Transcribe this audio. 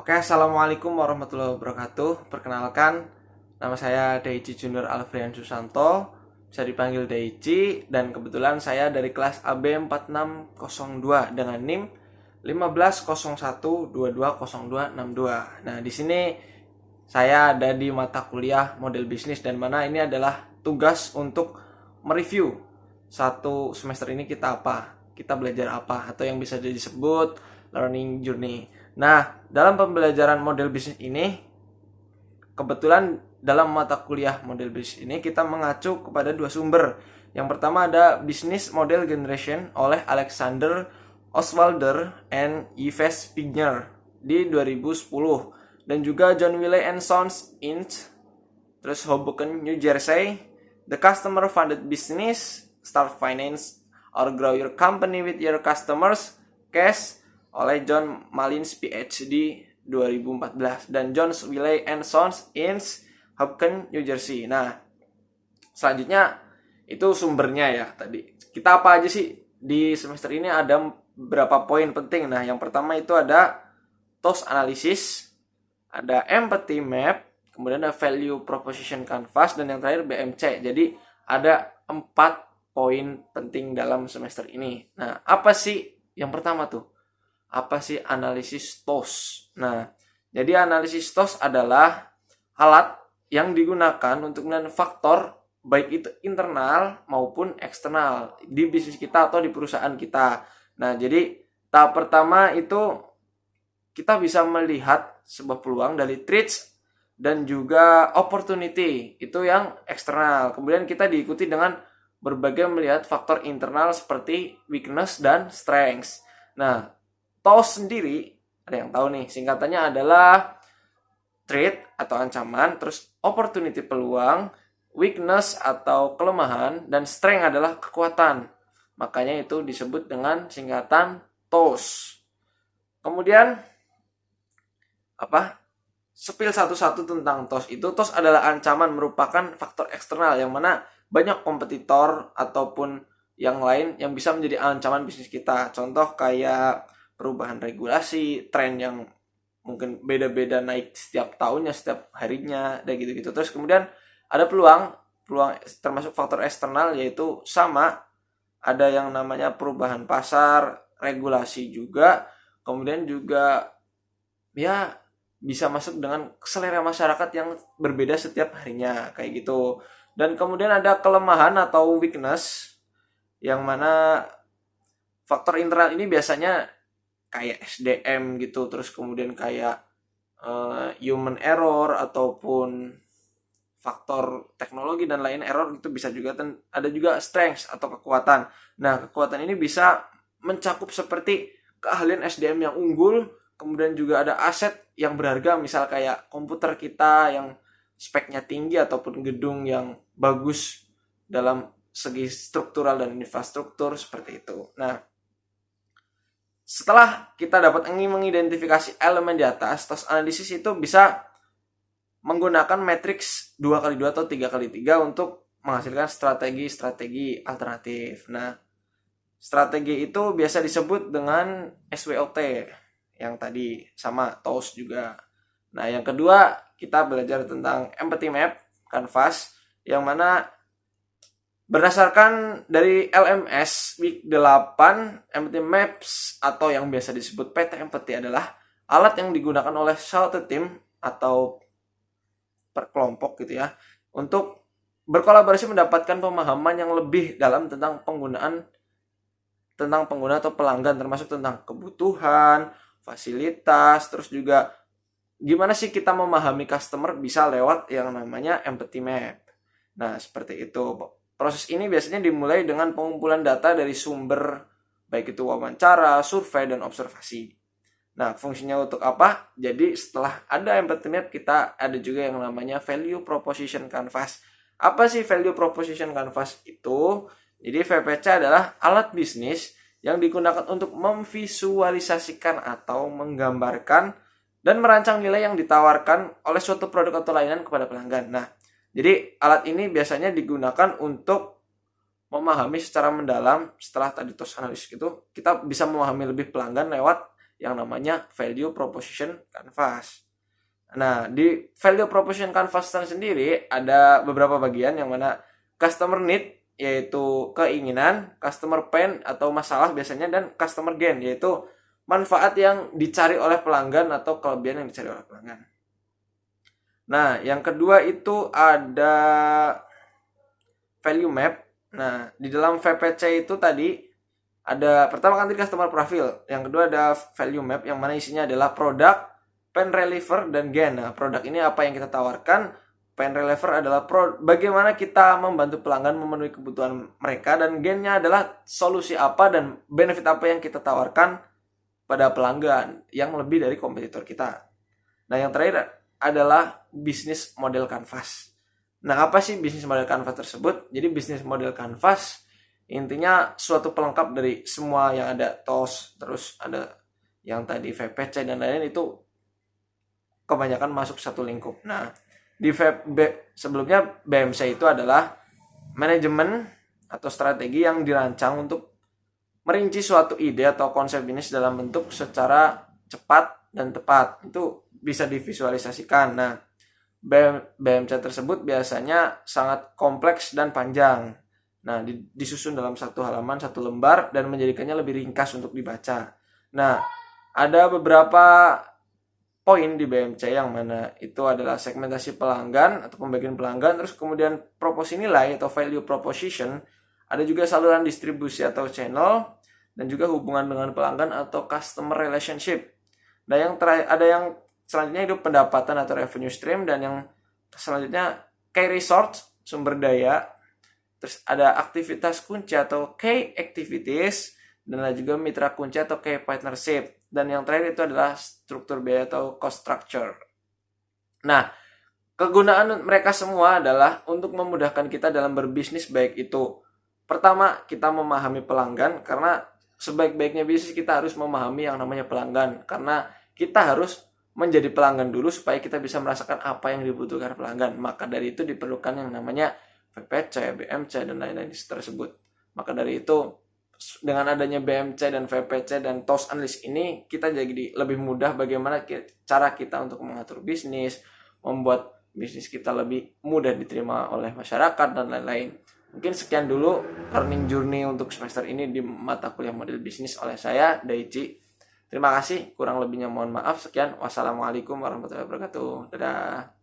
Oke, assalamualaikum warahmatullahi wabarakatuh. Perkenalkan, nama saya Daichi Junior Alfrian Susanto, bisa dipanggil Daichi, dan kebetulan saya dari kelas AB 4602 dengan NIM 1501220262. Nah, di sini saya ada di mata kuliah model bisnis, dan mana ini adalah tugas untuk mereview satu semester ini kita belajar apa, atau yang bisa disebut learning journey. Nah, dalam pembelajaran model bisnis ini, kebetulan dalam mata kuliah model bisnis ini kita mengacu kepada dua sumber. Yang pertama ada Business Model Generation oleh Alexander Oswalder and Yves Pigner di 2010, dan juga John Wiley and Sons Inc. terus Hoboken, New Jersey, The Customer Funded Business, Start Finance or Grow Your Company with Your Customers Cash oleh John Mullins PhD 2014, dan John Wiley and Sons Inc. Hoboken, New Jersey. Nah, selanjutnya itu sumbernya ya tadi. Kita apa aja sih di semester ini, ada beberapa poin penting. Nah, yang pertama itu ada TOS analysis, ada empathy map, kemudian ada value proposition canvas, dan yang terakhir BMC. Jadi ada 4 poin penting dalam semester ini. Nah, apa sih yang pertama tuh? Apa sih analisis TOS? Nah, jadi analisis TOS adalah alat yang digunakan untuk menentukan faktor baik itu internal maupun eksternal di bisnis kita atau di perusahaan kita. Nah, jadi tahap pertama itu kita bisa melihat sebuah peluang dari threats dan juga opportunity, itu yang eksternal. Kemudian kita diikuti dengan berbagai melihat faktor internal seperti weakness dan strengths. Nah, TOS sendiri, ada yang tahu nih, singkatannya adalah threat atau ancaman, terus opportunity peluang, weakness atau kelemahan, dan strength adalah kekuatan. Makanya itu disebut dengan singkatan TOS. Kemudian Sepil satu-satu tentang TOS itu. TOS adalah ancaman, merupakan faktor eksternal yang mana banyak kompetitor ataupun yang lain yang bisa menjadi ancaman bisnis kita. Contoh kayak perubahan regulasi, tren yang mungkin beda-beda naik setiap tahunnya, setiap harinya, dan gitu-gitu. Terus kemudian ada peluang termasuk faktor eksternal, yaitu sama ada yang namanya perubahan pasar, regulasi juga, kemudian juga ya bisa masuk dengan selera masyarakat yang berbeda setiap harinya kayak gitu. Dan kemudian ada kelemahan atau weakness, yang mana faktor internal ini biasanya kayak SDM gitu, terus kemudian kayak human error ataupun faktor teknologi dan lain error itu bisa juga. Dan ada juga strengths atau kekuatan. Nah, kekuatan ini bisa mencakup seperti keahlian SDM yang unggul, kemudian juga ada aset yang berharga, misal kayak komputer kita yang speknya tinggi ataupun gedung yang bagus dalam segi struktural dan infrastruktur seperti itu. Nah, setelah kita dapat mengidentifikasi elemen di atas, TOS analisis itu bisa menggunakan matriks 2x2 atau 3x3 untuk menghasilkan strategi-strategi alternatif. Nah, strategi itu biasa disebut dengan SWOT, yang tadi sama TOS juga. Nah, yang kedua kita belajar tentang empathy map canvas, yang mana berdasarkan dari LMS Week 8, Empathy Maps atau yang biasa disebut PT Empathy adalah alat yang digunakan oleh suatu tim atau per kelompok gitu ya, untuk berkolaborasi mendapatkan pemahaman yang lebih dalam tentang pengguna atau pelanggan, termasuk tentang kebutuhan, fasilitas, terus juga gimana sih kita memahami customer bisa lewat yang namanya empathy map. Nah, seperti itu. Proses ini biasanya dimulai dengan pengumpulan data dari sumber, baik itu wawancara, survei, dan observasi. Nah, fungsinya untuk apa? Jadi setelah ada empathy map, kita ada juga yang namanya value proposition canvas. Apa sih value proposition canvas itu? Jadi VPC adalah alat bisnis yang digunakan untuk memvisualisasikan atau menggambarkan dan merancang nilai yang ditawarkan oleh suatu produk atau layanan kepada pelanggan. Nah, jadi alat ini biasanya digunakan untuk memahami secara mendalam. Setelah tadi TOS analysis itu, kita bisa memahami lebih pelanggan lewat yang namanya Value Proposition Canvas. Nah, di Value Proposition Canvas sendiri ada beberapa bagian yang mana customer need yaitu keinginan, customer pain atau masalah biasanya, dan customer gain yaitu manfaat yang dicari oleh pelanggan atau kelebihan yang dicari oleh pelanggan. Nah, yang kedua itu ada value map. Nah, di dalam VPC itu tadi ada pertama kan customer profile, yang kedua ada value map yang mana isinya adalah produk, pain reliever, dan gain. Nah, produk ini apa yang kita tawarkan, pain reliever adalah bagaimana kita membantu pelanggan memenuhi kebutuhan mereka, dan gainnya adalah solusi apa dan benefit apa yang kita tawarkan pada pelanggan yang lebih dari kompetitor kita. Nah, yang terakhir adalah bisnis model canvas. Nah, apa sih bisnis model canvas tersebut? Jadi bisnis model canvas intinya suatu pelengkap dari semua yang ada, TOS, terus ada yang tadi VPC dan lain-lain, itu kebanyakan masuk satu lingkup. Nah, di sebelumnya BMC itu adalah manajemen atau strategi yang dirancang untuk merinci suatu ide atau konsep bisnis dalam bentuk secara cepat dan tepat. Itu bisa divisualisasikan. Nah, BMC tersebut biasanya sangat kompleks dan panjang. Nah, disusun dalam satu halaman, satu lembar, dan menjadikannya lebih ringkas untuk dibaca. Nah, ada beberapa poin di BMC yang mana itu adalah segmentasi pelanggan atau pembagian pelanggan, terus kemudian proposi nilai atau value proposition, ada juga saluran distribusi atau channel, dan juga hubungan dengan pelanggan atau customer relationship. Nah, yang terakhir ada yang selanjutnya itu pendapatan atau revenue stream, dan yang selanjutnya key resource, sumber daya, terus ada aktivitas kunci atau key activities, dan ada juga mitra kunci atau key partnership, dan yang terakhir itu adalah struktur biaya atau cost structure. Nah, kegunaan mereka semua adalah untuk memudahkan kita dalam berbisnis, baik itu pertama kita memahami pelanggan, karena sebaik-baiknya bisnis kita harus memahami yang namanya pelanggan, karena kita harus menjadi pelanggan dulu supaya kita bisa merasakan apa yang dibutuhkan pelanggan. Maka dari itu diperlukan yang namanya VPC, BMC, dan lain-lain tersebut. Maka dari itu dengan adanya BMC dan VPC dan TOS Analyst ini, kita jadi lebih mudah bagaimana cara kita untuk mengatur bisnis, membuat bisnis kita lebih mudah diterima oleh masyarakat, dan lain-lain. Mungkin sekian dulu learning journey untuk semester ini di mata kuliah model bisnis oleh saya, Daichi. Terima kasih, kurang lebihnya mohon maaf. Sekian, wassalamualaikum warahmatullahi wabarakatuh. Dadah.